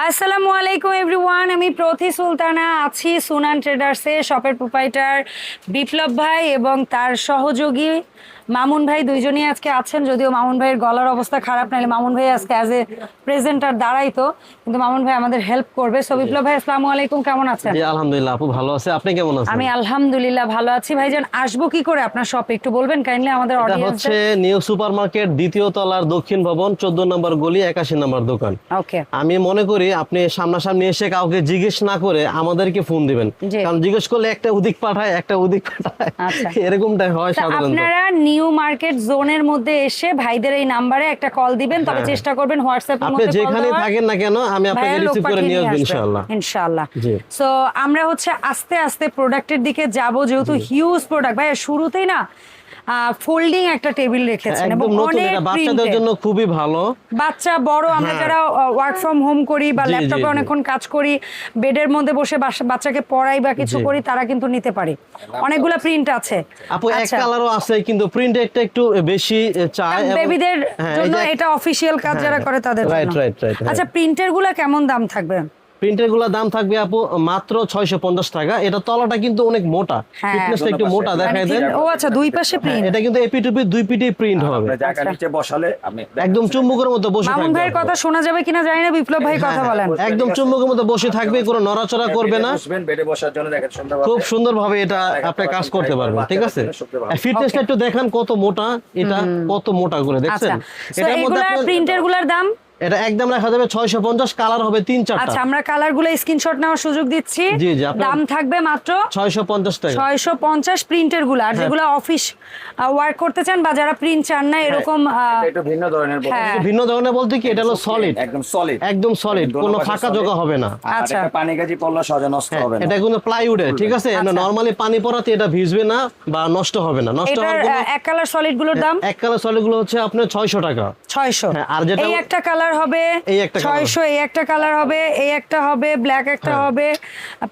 আসসালামু আলাইকুম এভরিওয়ান, আমি প্রতি সুলতানা আছি সুনান ট্রেডার্সে। শপের প্রোপাইটার বিপ্লব ভাই এবং তার সহযোগী মামুন ভাই দুইজনই আজকে আছেন। যদিও মামুন ভাইয়ের গলার অবস্থা খারাপ, নাহলে মামুন ভাই আজকে অ্যাজ এ প্রেজেন্টার দাঁড়াইতো, কিন্তু মামুন ভাই আমাদের হেল্প করবে। সো বিপ্লব ভাই আসসালামু আলাইকুম, কেমন আছেন? জি আলহামদুলিল্লাহ আপু ভালো আছে, আপনি কেমন আছেন? আমি আলহামদুলিল্লাহ ভালো আছি। ভাইজান আসবো কি করে আপনার শপে একটু বলবেন কাইন্ডলি আমাদের এটা অডিয়েন্স? হচ্ছে নিউ সুপারমার্কেট, দ্বিতীয় তলার, দক্ষিণ ভবন, 14 নম্বর গলি, 81 নম্বর দোকান। ওকে, আমি মনে করি আপনি সামনাসামনি এসে কাউকে জিজ্ঞেস না করে আমাদেরকে ফোন দিবেন, জি। কারণ জিজ্ঞেস করলে একটা ওদিক পাঠায় একটা ওদিক পাঠায়, আচ্ছা। এরকমটাই হয় তা সাধারণত। আপনারা নিউ মার্কেট জোনের মধ্যে এসে ভাইদের এই নাম্বারে একটা কল দিবেন, তবে হ্যাঁ। চেষ্টা করবেন হোয়াটসঅ্যাপের আপনি মধ্যে কল যেখানে দেওয়ার। থাকেন না কেন আমি আপনাকে ভাইয়া লোক রিসিভ করে পাঠিয়ে নিয়ে নিয়ে আসবো আসবে ইনশাআল্লাহ। ইনশাআল্লাহ। জি। সো আমরা হচ্ছে আস্তে আস্তে প্রোডাক্টের দিকে যাব, যেহেতু হিউজ প্রোডাক্ট। ভাইয়া শুরুতেই না ফোল্ডিং একটা টেবিল রেখেছেন এবং একদম নতুন, অনেক এটা বাচ্চাদের প্রিন্টের। জন্য খুবই ভালো। বাচ্চা বড়, আমরা হ্যাঁ। যারা ওয়ার্ক ফ্রম হোম করি বা জি, জি, ল্যাপটপে জি। অনেকক্ষণ কাজ করি, বেডের মধ্যে বসে বাচ্চাকে পড়াই বা কিছু জি। করি, তারা কিন্তু নিতে পারি। অনেকগুলা প্রিন্ট আছে আপু এক আচ্ছা। কালারও আছে, কিন্তু প্রিন্ট একটু বেশি চায় এবং- বেবিদের হ্যাঁ, এই জন্য যে- এটা অফিশিয়াল কাজ যারা হ্যাঁ, করে তাদের রাইট, জন্য। রাইট, রাইট, হ্যাঁ। আচ্ছা, প্রিন্টের গুলা কেমন দাম থাকবে? প্রিন্টের গুলা দাম থাকবে আপু মাত্র 650 টাকা। এটা তলাটা কিন্তু অনেক মোটা, হ্যাঁ। ফিটনেসটা একটু মোটা দেখায় দেন। ও আচ্ছা, দুই পাশে হ্যাঁ, প্রিন্ট। এটা কিন্তু এপি টুপি দুই পিঠে প্রিন্ট হবে, আপনার জায়গা নিচে বসালে আপনি একদম চুম্বকের মতো বসে মামুন থাকবে ভাইয়ের আপু। কথা শোনা যাবে কিনা জানি না, বিপ্লব ভাই কথা বলেন। একদম চুম্বকের মতো বসে থাকবে, কোনো নড়াচড়া করবে না, বসবেন, বেডে বসার জন্য দেখেন সুন্দর খুব সুন্দরভাবে এটা আপনি কাজ করতে পারবেন। ঠিক আছে, ফিটনেসটা একটু দেখেন কত মোটা, এটা কত মোটা করে দেখছেন। আচ্ছা, এটার মধ্যে এগুলা আপনার- প্রিন্টের গুলার দাম? এটা একদম রাখা যাবে 650, কালার হবে 3-4টা। আচ্ছা, আমরা কালার গুলো স্ক্রিনশট নেওয়ার সুযোগ দিচ্ছি। জি, জি, আপনার- দাম থাকবে মাত্র 650 টাকা। 650 প্রিন্টের গুলো। আর যেগুলো অফিস ওয়ার্ক করতে চান বা যারা প্রিন্ট চান না এরকম একটু ভিন্ন ধরনের বলতে হ্যাঁ। ভিন্ন ধরনের বলতে কি, এটা হলো সলিড, একদম সলিড, একদম সলিড, কোনো ফাঁকা জায়গা হবে না। আর আচ্ছা। একটা পানি গাজি পড়লে সহজে নষ্ট হবে না। এটা কোনো প্লাইউডের, ঠিক আছে, আচ্ছা। নরমালি পানি পড়াতে এটা ভিজবে না বা নষ্ট হবে না। নষ্ট এটার হওয়ার কোনো এক কালার সলিড গুলোর দাম এক কালার সলিড গুলো হচ্ছে আপনার 600 টাকা। 600। হ্যাঁ, আর যেটা- এই একটা কালার হবে এই একটা colour। 600, এই একটা কালার হবে, এই একটা হবে, ব্ল্যাক একটা হ্যাঁ। হবে,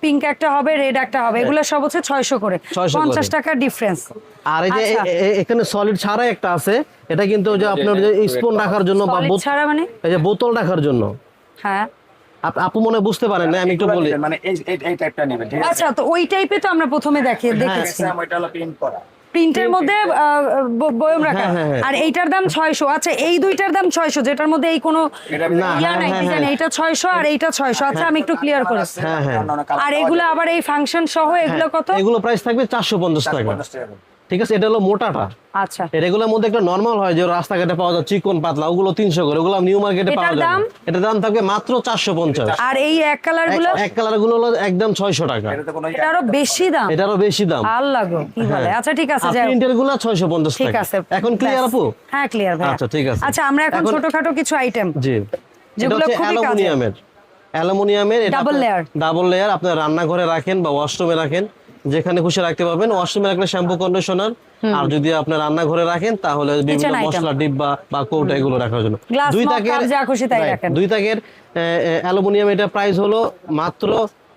পিঙ্ক একটা হবে, রেড একটা হবে। এগুলো সব হচ্ছে 600 করে, 600 করে। 50 টাকা ডিফারেন্স। আর এই যে আচ্ছা। এখানে সলিড ছাড়া একটা আছে, এটা কিন্তু ওই যে আপনার যে স্পুন রাখার জন্য বা সলিড ছাড়া মানে? এই যে বোতল রাখার জন্য। হ্যাঁ, আপু মনে হয় বুঝতে পারেন না, আমি একটু এগুলো বলি। নেবেন, মানে এই টাইপটা নেবেন, ঠিক আছে? আচ্ছা, তো ওই টাইপে তো আমরা প্রথমে দেখেছি। ম্যাক্সিমাম ওইটা হলো প্রিন্ট করা। প্রিন্টের মধ্যে বয়ম রাখা। হ্যাঁ, হ্যাঁ, হ্যাঁ। আর এইটার দাম 600। আচ্ছা, এই দুইটার দাম 600, যেটার মধ্যে এই কোনো এটা না, ইয়া নাই, হ্যাঁ, ডিজাইন। হ্যাঁ। এইটা 600 আর এইটা 600। আচ্ছা, আমি একটু ক্লিয়ার করে। হ্যাঁ, হ্যাঁ। আর এগুলো আবার এই ফাংশন সহ এগুলো কত? এগুলো প্রাইস থাকবে 450 টাকা। 50 টাকা। ঠিক আছে, এটা হলো মোটাটা। আচ্ছা, এর এগুলোর মধ্যে একটা নরমাল হয় যে রাস্তাঘাটে পাওয়া যায় চিকন পাতলা, ওগুলো 300 করে, ওগুলো নিউ মার্কেটে পাওয়া এটার যায় দাম? না। এটার দাম থাকবে মাত্র 450। আর এই এক কালার গুলো? এক কালার গুলো হলো একদম 600 টাকা। এটাতে কোনো এটা আরো বেশি দাম। এটারও বেশি দাম। আল্লাহ গো, কি বলে। আচ্ছা, ঠিক আছে, আর যাই হোক। প্রিন্টের গুলো 650 ঠিক টাকা। আছে, এখন ক্লিয়ার ব্যাস। আপু? হ্যাঁ, ক্লিয়ার ভাই। আচ্ছা, ঠিক আছে। আচ্ছা, আমরা এখন ছোটখাটো কিছু আইটেম জি, এটা যেগুলো হচ্ছে খুবই কাজের। অ্যালুমিনিয়ামের, এটা Double layer। Double layer. আপনার রান্নাঘরে রাখেন বা ওয়াশরুমে রাখেন, যেখানে খুশি রাখতে পারবেন। ওয়াশরুমে রাখলে শ্যাম্পু কন্ডিশনার, আর যদি আপনার রান্নাঘরে রাখেন তাহলে বিভিন্ন Kitchen item। মশলা ডিব্বা বা কৌটা এগুলো রাখার জন্য। Glass, mug, cup, যা খুশি তাই right, রাখেন। 2 তাকের অ্যালুমিনিয়াম, এটা প্রাইস হলো মাত্র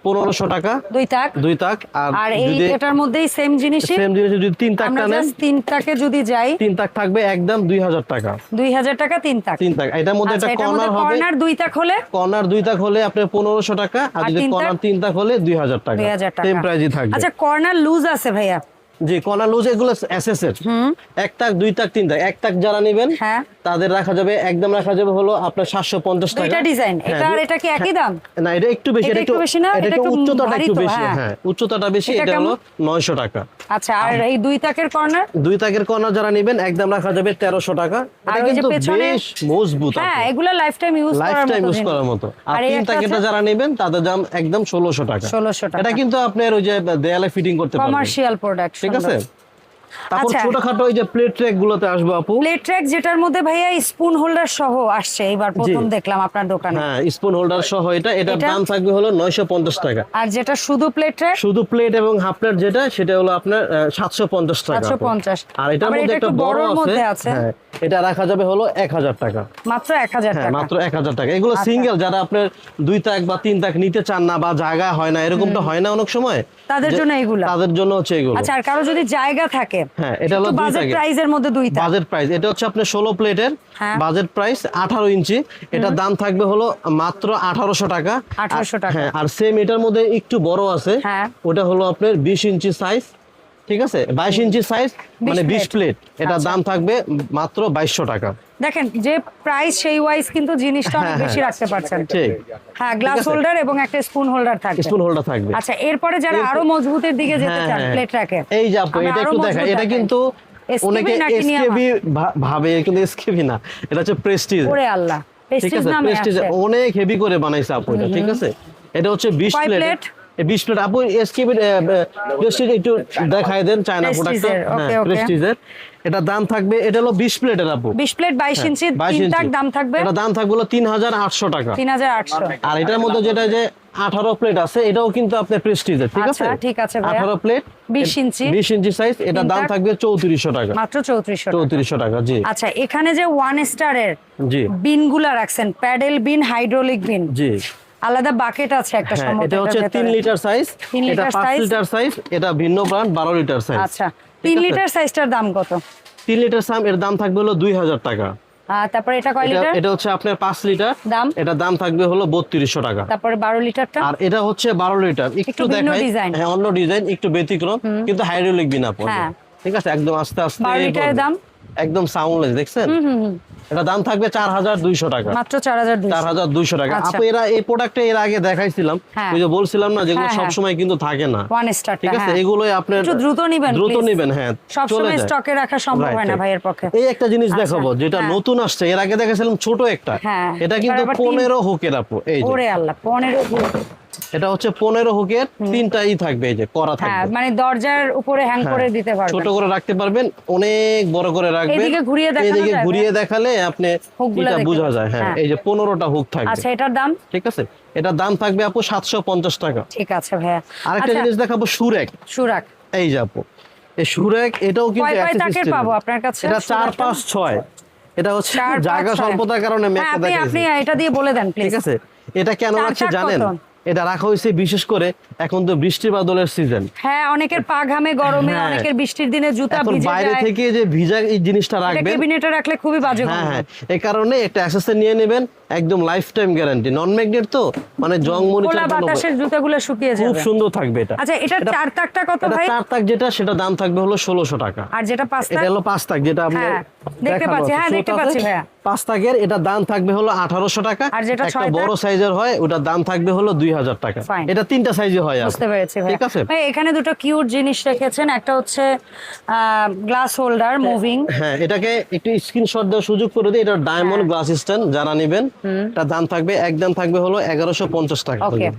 1500 টাকা, 2 তাক। 2 তাক। আর এই যদি এটার মধ্যেই সেম জিনিসই সেম জিনিস যদি 3 তাক আমরা টানেন, জাস্ট 3 তাকে যদি যাই, 3 তাক থাকবে একদম 2000 টাকা। 2000 টাকা 3 তাক। 3 তাক, এটার মধ্যে আচ্ছা, একটা এটার মধ্যে কর্নার হবে। কর্নার 2 তাক হলে কর্নার 2 তাক হলে আপনার 1500 টাকা, আর আর যদি তিন তাক? কর্নার 3 তাক হলে 2000 টাকা। 2000 টাকা। সেম প্রাইসই থাকবে। আচ্ছা, কর্নার লুজ আছে ভাইয়া? জি, কর্নার লুজ এগুলো এসএস এর। 1 তাক, 2 তাক, 3 তাক। 1 তাক যারা নেবেন হ্যাঁ। তাদের রাখা যাবে একদম হলো আপনার 750 টাকা। দুইটা ডিজাইন, হ্যাঁ, এটা আর এটা কি একই দাম? না, এটা একটু বেশি, এটা একটু বেশি না? এটা এটা একটু একটু উচ্চতাটা ভারী একটু তো, বেশি। হ্যাঁ। হ্যাঁ, উচ্চতাটা বেশি। এটা এটা হলো কেমন? 900 টাকা। আচ্ছা, আর এই 2 তাকের কর্নার? 2 তাকের কর্নার যারা নেবেন একদম রাখা যাবে 1300 টাকা। আর এটা ওই যে কিন্তু পেছনে? বেশ মজবুত। হ্যাঁ, এগুলো লাইফ টাইম ইউজ লাইফ করার টাইম মতো ইউজ জিনিস। করার মতো। আর আর এই 3 একটা তাকেরটা আছে? যারা নেবেন তাদের দাম একদম 1600 টাকা। 1600 টাকা। এটা কিন্তু আপনার ওই যে দেয়ালে ফিটিং করতে পারবেন। Commercial product. ঠিক আছে। তারপর আচ্ছা। ছোটখাটো ওই যে প্লেট ট্র্যাক গুলোতে আসবো আপু। প্লেট ট্র্যাক যেটার মধ্যে ভাইয়া স্পুন হোল্ডার সহ আসছে, এবার প্রথম দেখলাম আপনার দোকানে। হ্যাঁ, স্পুন হোল্ডার সহ এটার এটা? দাম থাকবে হলো 950 টাকা। আর যেটা শুধু প্লেট ট্র্যাক? শুধু প্লেট এবং হাফ প্লেট যেটা, সেটা হলো আপনার 750 টাকা। 750। আর এটার আবার মধ্যে এটা একটা একটু বড় বড়র আছে, মধ্যে আছে। হ্যাঁ, এটা রাখা যাবে হলো 1000 টাকা। মাত্র 1000 হ্যাঁ, টাকা। মাত্র 1000 টাকা। এগুলো সিঙ্গেল, যারা আপনার 2 তাক বা 3 তাক নিতে চান না বা জায়গা হয় না, এরকমটা হয় না অনেক সময়, তাদের জন্য এগুলা। তাদের জন্য হচ্ছে এগুলো। আচ্ছা, আর কারো যদি জায়গা থাকে হ্যাঁ, এটা হলো দুই বাজেট থাকে। প্রাইজের মধ্যে দুইটা। বাজেট প্রাইস এটা হচ্ছে আপনার 16 প্লেটের, হ্যাঁ। বাজেট প্রাইস 18 ইঞ্চি, এটার দাম থাকবে হলো মাত্র 1800 টাকা। 1800 টাকা। হ্যাঁ, আর সেম এটার মধ্যে একটু বড় আছে, হ্যাঁ। ওটা হলো আপনার 20 ইঞ্চি সাইজ, ঠিক আছে, 22 ইঞ্চি সাইজ, মানে 20 প্লেট, এটার আচ্ছা। দাম থাকবে মাত্র 2200 টাকা। দেখেন যে প্রাইস সেই ওয়াইজ কিন্তু জিনিসটা অনেক হ্যাঁ, বেশি হ্যাঁ। রাখতে পারছেন। ঠিক, হ্যাঁ, গ্লাস আছে। হোল্ডার এবং একটা স্পুন হোল্ডার থাকবে। স্পুন হোল্ডার থাকবে। আচ্ছা, এরপরে যারা আরো মজবুতের দিকে যেতে হ্যাঁ, চান হ্যাঁ। প্লেট রাখে, এই যে আপু, আমরা এটা আরো একটু মজবুত দেখা, এটা দেখাই। কিন্তু SKB অনেকে নাকি নিয়ামা? এসকেবি ভাবে, কিন্তু এসকেবি না, এটা হচ্ছে প্রেস্টিজ। ওরে আল্লাহ, ঠিক প্রেস্টিজ আছে, নামে প্রেস্টিজ আছে। অনেক হেভি করে বানাইছে আপু এটা, ঠিক আছে। এটা হচ্ছে 20 কয় প্লেট, প্লেট? 20 প্লেট আপু। এসকেবি প্রেস্টিজ একটু দেখাই দেন, চায়না প্রোডাক্ট। প্রেস্টিজের, হ্যাঁ, ওকে, ওকে। প্রেস্টিজের এটা দাম থাকবে, এটা হলো 20 প্লেটের আপু। 20 প্লেট 22 ইঞ্চি, 22 তিনটার ইঞ্চি। দাম থাকবে এটা দাম থাকবে হলো 3800 টাকা। 3800। আর এটার মধ্যে যেটা যে 18 প্লেট আছে, এটাও কিন্তু আপনার প্রেস্টিজের, ঠিক আছে। আচ্ছা, ঠিক আছে ভাইয়া। 18 প্লেট 20 ইঞ্চি, 20 ইঞ্চি সাইজ, এটা দাম তিনটা। থাকবে 3400 টাকা। মাত্র 3400 টাকা। 3400 টাকা, জি আচ্ছা, এখানে যে 1 স্টারের জি বিনগুলা রাখছেন, প্যাডেল বিন, হাইড্রোলিক বিন, জি। আলাদা বাকেট আছে একটা হ্যাঁ, সম্ভবত এটা হচ্ছে এটার 3 ভেতরে। লিটার সাইজ, 3 এটা লিটার 5 সাইজ। লিটার সাইজ, এটা ভিন্ন ব্র্যান্ড 12 লিটার সাইজ। আচ্ছা, 3 লিটার সাইজটার দাম কত? 3 লিটার সাম এর দাম থাকবে হলো 2000 টাকা। তারপরে এটা কয় এটা লিটার? এটা হচ্ছে আপনার 5 লিটার, দাম? এটা দাম থাকবে হলো 3200 টাকা। তারপরে 12 লিটারটা? আর এটা হচ্ছে 12 লিটার, একটু ভিন্ন দেখাই। ডিজাইন। হ্যাঁ, অন্য ডিজাইন, একটু ব্যতিক্রম, কিন্তু হাইড্রোলিক বিনা পড়বে, হ্যাঁ। ঠিক আছে, একদম আস্তে আস্তে 12 এই লিটারের করবে। দাম? একদম সাউন্ডলেস, দেখছেন। এটা দাম থাকবে 4200 টাকা। মাত্র 4200। 4200 টাকা। আচ্ছা। আপু এই প্রোডাক্টে এর আগে দেখাইছিলাম, হ্যাঁ। ওই যে বলছিলাম না, যেগুলো হ্যাঁ, সব হ্যাঁ। সময় কিন্তু থাকে না, 1 স্টারটা, ঠিক আছে, হ্যাঁ। এগুলোই আপনার একটু দ্রুত নিবেন, দ্রুত please। নিবেন, হ্যাঁ, সব চলে সময় যায়। স্টকে রাখা সম্ভব Right, হয় না right. ভাইয়ের পক্ষে। এই একটা জিনিস আচ্ছা, দেখাবো, যেটা হ্যাঁ। নতুন আসছে, এর আগে দেখাছিলাম ছোট একটা, হ্যাঁ, এটা কিন্তু এবার আবার 15 হুকের আপু, এই যে ওরে আল্লাহ, 15 গুণ। এটা হচ্ছে 15 হুকের, তিনটাই থাকবে, এই যে করা হ্যাঁ, থাকবে। মানে দরজার উপরে হ্যাং হ্যাঁ, করে দিতে পারবেন। ছোট করে রাখতে পারবেন, অনেক বড় করে রাখবেন। এদিকে ঘুরিয়ে দেখানো এদিকে যাবে? ঘুরিয়ে দেখালে আপনি হুকগুলা এটা দেখতে বোঝা পাচ্ছেন, যায়। হ্যাঁ, হ্যাঁ। এই যে 15টা হুক থাকবে, আচ্ছা, এটার দাম? ঠিক আছে। এটার দাম থাকবে আপু 750 টাকা। ঠিক আছে ভাইয়া। আরেকটা আচ্ছা, জিনিস দেখাবো, সুরেক। সুরাক। এই যে আপু, এই সুরেক, এটাও কিন্তু কয় accessories তাকের ছিল। পাবো আপনার কাছে এটা 4, সুরেকটা? 5, 6। এটা হচ্ছে 4, 5, জায়গা 6 স্বল্পতার কারণে আমি হ্যাঁ, একটা আপনি দেখাইছি, এটা দিয়ে বলে দেন প্লিজ। ঠিক আছে। এটা কেন 4 রাখছি তাক জানেন? কত? এটা রাখা হয়েছে বিশেষ করে এখন তো বৃষ্টি বাদলের সিজন। হ্যাঁ, অনেকের পা ঘামে গরমে, হ্যাঁ। অনেকের বৃষ্টির দিনে জুতা এখন ভিজে বাইরে যায়। থেকে যে ভিজা এই জিনিসটা এটা রাখবেন, ক্যাবিনেটে রাখলে খুবই বাজে হ্যাঁ গন্ধ। হ্যাঁ, এই কারণে একটা অ্যাক্সেসরি নিয়ে নেবেন, একদম লাইফ টাইম গ্যারান্টি, নন ম্যাগনেট তো, মানে জং মরিচা খোলা বাতাসের জুতাগুলো শুকিয়ে খুব যাবে। সুন্দর থাকবে এটা। আচ্ছা, এটার 4 তাকটা কত এটা ভাই? 4 তাক যেটা, সেটা দাম থাকবে হলো 1600 টাকা। আর যেটা 5 এটা তাক? হলো 5 তাক, যেটা আমরা হ্যাঁ, দেখতে পাচ্ছি, হ্যাঁ, দেখতে পাচ্ছি ভাইয়া। 5 তাকের এটা দাম থাকবে হলো 1800 টাকা। আর যেটা একটা 6 তাক? বড় সাইজের হয়, ওটার দাম থাকবে হলো 2000 টাকা। Fine. এটা 3টা সাইজে হয় আর। বুঝতে পেরেছি ভাই। ঠিক আছে। ভাই, এখানে দুটো কিউট জিনিস রেখেছেন, একটা হচ্ছে গ্লাস হোল্ডার মুভিং। হ্যাঁ, এটাকে একটু স্ক্রিনশট দেওয়ার সুযোগ করে দিই। এটা ডায়মন্ড হ্যাঁ। গ্লাস স্ট্যান্ড, যারা নেবেন, এটা দাম থাকবে, একদম থাকবে হলো 1150 টাকা। ওকে।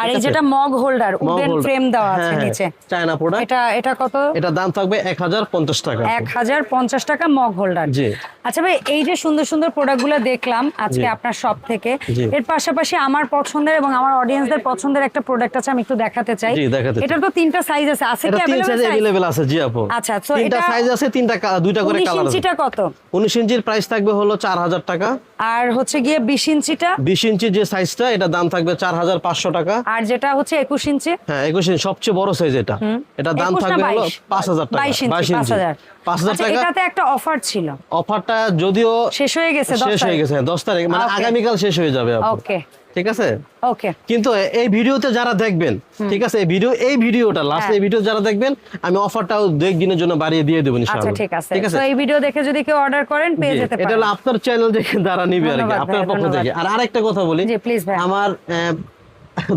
আর এই ঠিক আছে। যেটা মগ হোল্ডার, উডেন ফ্রেম দেওয়া আছে নিচে, চায়না প্রোডাক্ট, এটা কত? এটা দাম থাকবে 1050 টাকা। 1050 টাকা মগ হোল্ডার। জি। আচ্ছা ভাই, এই যে সুন্দর সুন্দর প্রোডাক্টগুলো দেখলাম আজকে জি। আপনার শপ থেকে, জি। এর পাশাপাশি আমার পছন্দের এবং আমার অডিয়েন্সদের পছন্দের একটা প্রোডাক্ট আছে, আমি একটু দেখাতে চাই। জি, দেখাতে চাই। এটার তো 3টা সাইজ আছে কি এটা 3 সাইজ अवेलेबल? अवेलेबल আছে, জি আপু। আচ্ছা, so 3টা এটা সাইজ আছে, 2টা করে 19 কালার আছে। ইঞ্চিটা কত? 19 ইঞ্চির প্রাইস থাকবে হলো 4000 টাকা। আর হচ্ছে গিয়ে 20 ইঞ্চিটা? 20 ইঞ্চি যে সাইজটা, এটা দাম থাকবে 4500 টাকা। আর যেটা হচ্ছে 21 ইঞ্চি? হ্যাঁ, 21 ইঞ্চি সবচেয়ে বড় সাইজ এটা। এটা দাম 21 না থাকবে হলো 22? 5000 টাকা। 22 ইঞ্চি, 5000 5000 আচ্ছা, টাকা। এটাতে একটা অফার ছিল, অফারটা যদিও শেষ হয়ে গেছে 10 শেষ হয়ে তারিখ। গেছে 10 তারিখ, মানে Okay. আগামীকাল শেষ হয়ে যাবে আপু। ওকে, ঠিক আছে। ওকে। কিন্তু এই ভিডিওতে যারা দেখবেন, ঠিক আছে, এই ভিডিওটা লাস্ট, হ্যাঁ। এই ভিডিও যারা দেখবেন, আমি অফারটাও 2 দিনের জন্য বাড়িয়ে দিয়ে দেব ইনশাআল্লাহ। আচ্ছা, ঠিক আছে। ঠিক আছে। তো এই ভিডিও দেখে যদি কেউ অর্ডার করেন পেয়ে জি, যেতে এটা পারেন। হলো আপনার চ্যানেল দেখে যারা নিবে আর কি, ধন্যবাদ আপনার ভাই, পক্ষ ধন্যবাদ। থেকে। আর আরেকটা কথা বলি, জি, please ভাই। আমার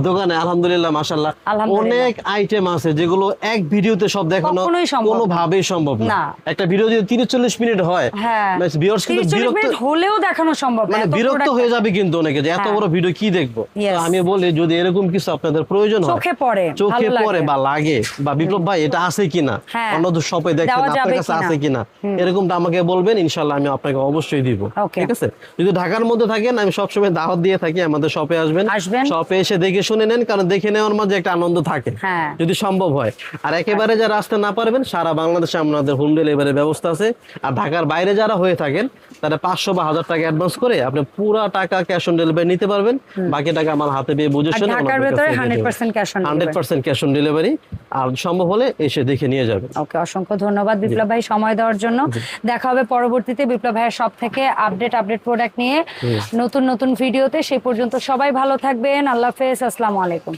দোকানে আলহামদুলিল্লাহ মাশাআল্লাহ আলহামদুলিল্লাহ। অনেক আইটেম আছে, যেগুলো এক ভিডিওতে সব দেখানো কখনোই সম্ভব না। কোনোভাবেই সম্ভব না। না। একটা ভিডিও যদি 30-40 মিনিট হয়, হ্যাঁ, ভিউয়ার্স কিন্তু 30-40 বিরক্ত, মিনিট হলেও দেখানো সম্ভব না, মানে এত বিরক্ত product হয়ে যাবে কিন্তু অনেকে, যে এত হ্যাঁ। বড় ভিডিও কি দেখবো। Yes. তো আমি বলি, যদি এরকম কিছু আপনাদের প্রয়োজন হয়, চোখে পড়ে, চোখে ভালো পড়ে লাগে। বা লাগে, বা বিপ্লব ভাই এটা আছে কিনা, হ্যাঁ। অন্য শপে দেখেন দেওয়া আপনার যাবে কাছে কিনা। আছে কিনা, এরকমটা আমাকে বলবেন, ইনশাআল্লাহ আমি আপনাকে অবশ্যই দিব। Okay. ঠিক আছে। যদি ঢাকার মধ্যে থাকেন, আমি সবসময় দাওয়াত দিয়ে থাকি, আমাদের শপে আসবেন, শপে এসে দেখে শুনে নেন, কারণ দেখে নেওয়ার মাঝে একটা আনন্দ থাকে, হ্যাঁ। যদি সম্ভব হয়। আর একেবারে যারা আসতে না পারবেন, সারা বাংলাদেশে আমাদের হোম ডেলিভারি ব্যবস্থা আছে। আর ঢাকার বাইরে যারা হয়ে থাকেন, তারা 500 বা 1000 টাকা অ্যাডভান্স করে আপনি পুরো টাকা ক্যাশ অন ডেলিভারি নিতে পারবেন, বাকি টাকা আমার হাতে পেয়ে বুঝে আর শুনে ঢাকার ভেতরে 100% cash on delivery। 100% cash on delivery. আর সম্ভব হলে এসে দেখে নিয়ে যাবেন। ওকে, অসংখ্য ধন্যবাদ বিপ্লব ভাই সময় দেওয়ার জন্য। দেখা হবে পরবর্তীতে বিপ্লব ভাইয়ের সব থেকে আপডেট প্রোডাক্ট নিয়ে নতুন নতুন ভিডিওতে। সে পর্যন্ত সবাই ভালো থাকবেন। আল্লাহ হাফেজ, আসসালামু আলাইকুম।